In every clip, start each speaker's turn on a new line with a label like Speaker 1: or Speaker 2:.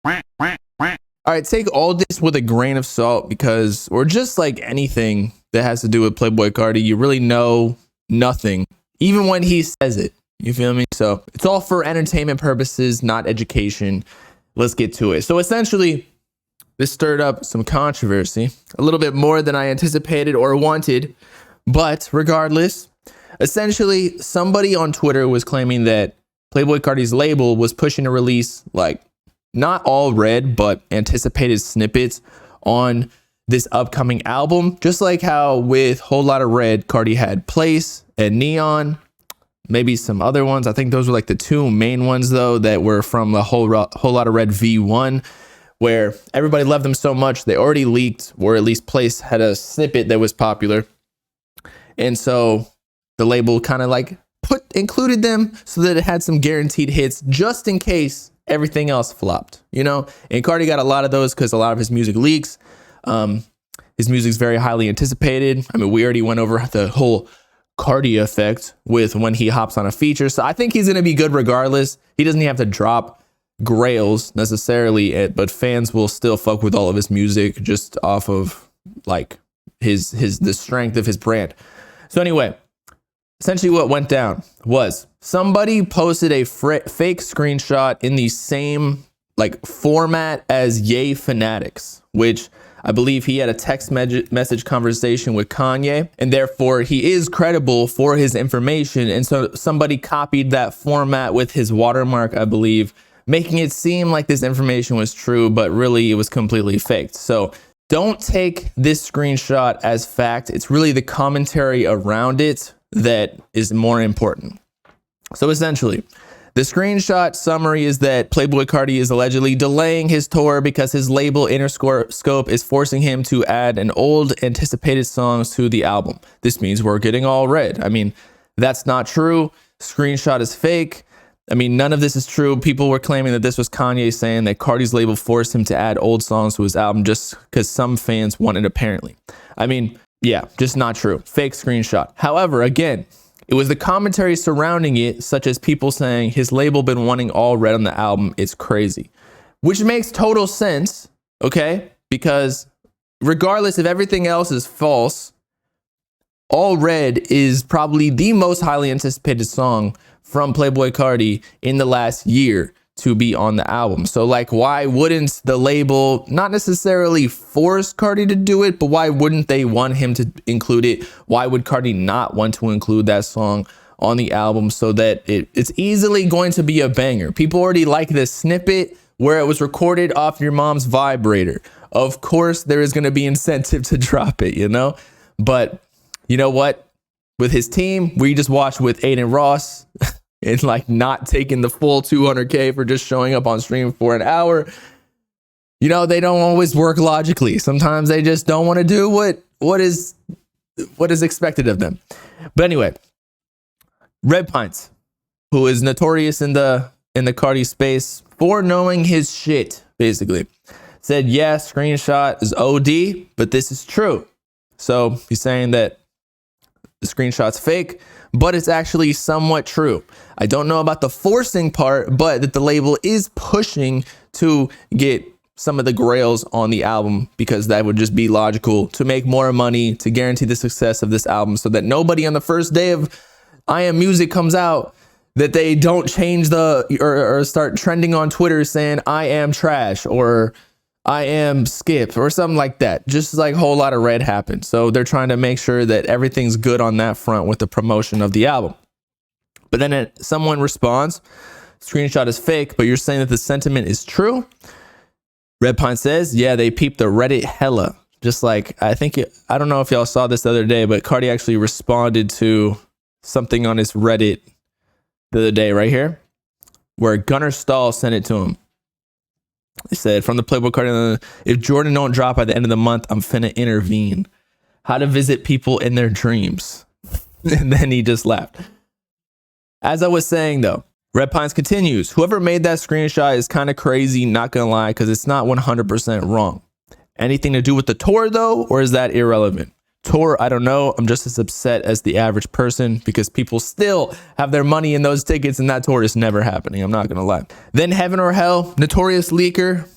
Speaker 1: All right, take all this with a grain of salt because, or just like anything that has to do with Playboi Carti, you really know nothing, even when he says it. You feel me? So it's all for entertainment purposes, not education. Let's get to it. So essentially, this stirred up some controversy, a little bit more than I anticipated or wanted. But regardless, essentially, somebody on Twitter was claiming that Playboi Carti's label was pushing to release like not all red, but anticipated snippets on this upcoming album. Just like how with Whole Lotta Red, Carti had Place and Neon, maybe some other ones. I think those were like the two main ones though, that were from the Whole Lotta Red V1, where everybody loved them so much, they already leaked, or at least Place had a snippet that was popular. And so the label kind of like included them so that it had some guaranteed hits just in case everything else flopped, you know? And Carti got a lot of those because a lot of his music leaks. His music's very highly anticipated. I mean, we already went over the whole Carti effect with when he hops on a feature. So I think he's going to be good regardless. He doesn't have to drop grails necessarily, but fans will still fuck with all of his music just off of like the strength of his brand. So anyway, essentially what went down was somebody posted a fake screenshot in the same like format as Ye Fanatics, which I believe he had a text message conversation with Kanye, and therefore he is credible for his information. And so somebody copied that format with his watermark, I believe, making it seem like this information was true, but really it was completely faked. So don't take this screenshot as fact. It's really the commentary around it that is more important. So essentially, the screenshot summary is that Playboi Carti is allegedly delaying his tour because his label Interscope is forcing him to add an old anticipated songs to the album. This means we're getting all red. I mean, that's not true. Screenshot is fake. I mean, none of this is true. People were claiming that this was Kanye saying that Carti's label forced him to add old songs to his album just because some fans wanted, apparently. I mean, yeah, just not true. Fake screenshot. However, again, it was the commentary surrounding it, such as people saying his label been wanting all red on the album. It's crazy, which makes total sense. Okay. Because regardless if everything else is false, All Red is probably the most highly anticipated song from Playboi Carti in the last year to be on the album. So like, why wouldn't the label not necessarily force Carti to do it, but why wouldn't they want him to include it? Why would Carti not want to include that song on the album so that it's easily going to be a banger? People already like this snippet where it was recorded off your mom's vibrator. Of course, there is going to be incentive to drop it, you know? But you know what? With his team, we just watched with Aiden Ross and like not taking the full 200K for just showing up on stream for an hour. You know, they don't always work logically. Sometimes they just don't want to do what is expected of them. But anyway, Red Pints, who is notorious in the Carti space for knowing his shit, basically, said, yeah, screenshot is OD, but this is true. So he's saying that the screenshot's fake, but it's actually somewhat true. I don't know about the forcing part, but that the label is pushing to get some of the grails on the album because that would just be logical to make more money, to guarantee the success of this album so that nobody on the first day of I Am Music comes out, that they don't change or start trending on Twitter saying I am trash or I am Skip or something like that. Just like Whole Lotta Red happened. So they're trying to make sure that everything's good on that front with the promotion of the album. But then someone responds, screenshot is fake, but you're saying that the sentiment is true. Red Pine says, yeah, they peeped the Reddit hella. Just like, I don't know if y'all saw this the other day, but Carti actually responded to something on his Reddit the other day right here, where Gunnar Stahl sent it to him. He said, from the Playboi Carti, if Jordan don't drop by the end of the month, I'm finna intervene. How to visit people in their dreams. And then he just laughed. As I was saying, though, Red Pines continues. Whoever made that screenshot is kind of crazy, not gonna lie, because it's not 100% wrong. Anything to do with the tour, though, or is that irrelevant? Tour, I don't know. I'm just as upset as the average person because people still have their money in those tickets and that tour is never happening. I'm not going to lie. Then Heaven or Hell, Notorious Leaker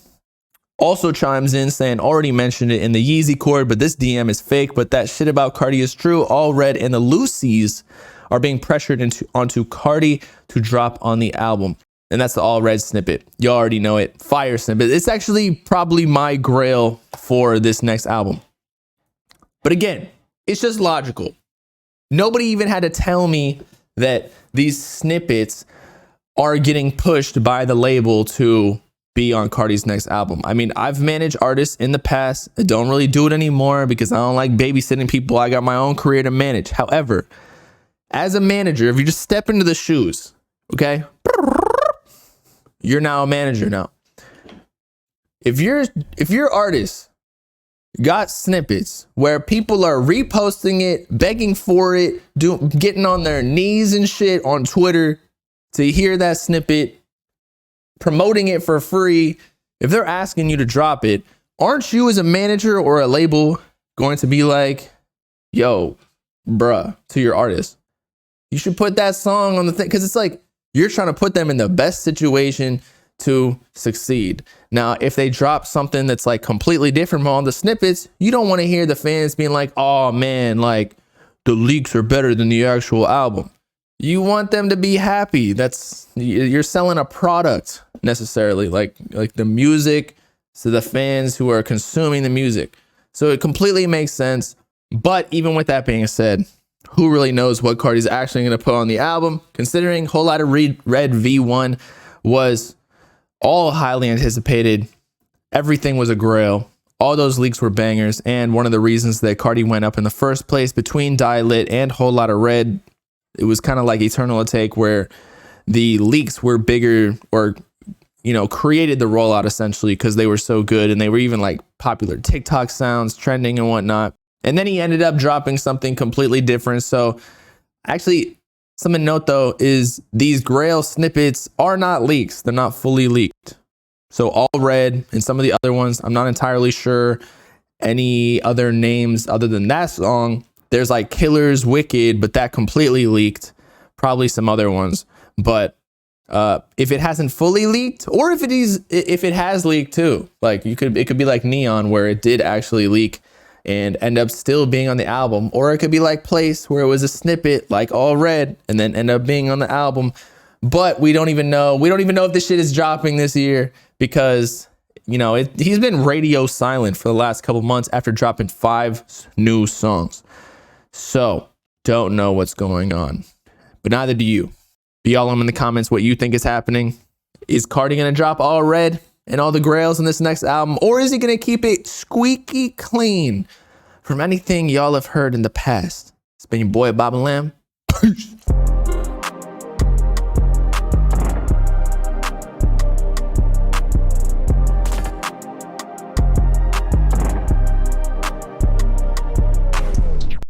Speaker 1: also chimes in saying, already mentioned it in the Yeezy chord, but this DM is fake, but that shit about Carti is true. All Red and the Lucy's are being pressured onto Carti to drop on the album. And that's the All Red snippet. You already know it. Fire snippet. It's actually probably my grail for this next album. But again, it's just logical. Nobody even had to tell me that these snippets are getting pushed by the label to be on Carti's next album. I mean, I've managed artists in the past. I don't really do it anymore because I don't like babysitting people. I got my own career to manage. However, as a manager, if you just step into the shoes, okay, you're now a manager now. If your artist got snippets where people are reposting it, begging for it, getting on their knees and shit on Twitter to hear that snippet, promoting it for free, if they're asking you to drop it, aren't you as a manager or a label going to be like, yo, bruh, to your artist, you should put that song on the thing? Because it's like you're trying to put them in the best situation to succeed. Now, if they drop something that's like completely different from all the snippets, you don't want to hear the fans being like, oh man, like the leaks are better than the actual album. You want them to be happy. You're selling a product necessarily, like the music to the fans who are consuming the music. So it completely makes sense. But even with that being said, who really knows what Carti's actually going to put on the album, considering Whole Lotta Red V1 was all highly anticipated. Everything was a grail. All those leaks were bangers. And one of the reasons that Carti went up in the first place between Die Lit and Whole Lotta Red, it was kind of like Eternal Take, where the leaks were bigger, or, you know, created the rollout essentially because they were so good. And they were even like popular TikTok sounds, trending and whatnot. And then he ended up dropping something completely different. So actually, something to note though is these Grail snippets are not leaks. They're not fully leaked. So All Red and some of the other ones, I'm not entirely sure any other names other than that song. There's like Killers, Wicked, but that completely leaked. Probably some other ones. But if it hasn't fully leaked, or if it has leaked too, like it could be like Neon, where it did actually leak and end up still being on the album, or it could be like Place, where it was a snippet like All Red and then end up being on the album. But we don't even know if this shit is dropping this year because, you know, he's been radio silent for the last couple months after dropping 5 new songs. So don't know what's going on, but neither do you. Be all in the comments what you think is happening. Is Carti gonna drop All Red and all the Grails in this next album, or is he gonna keep it squeaky clean from anything y'all have heard in the past? It's been your boy bobbalam. Peace.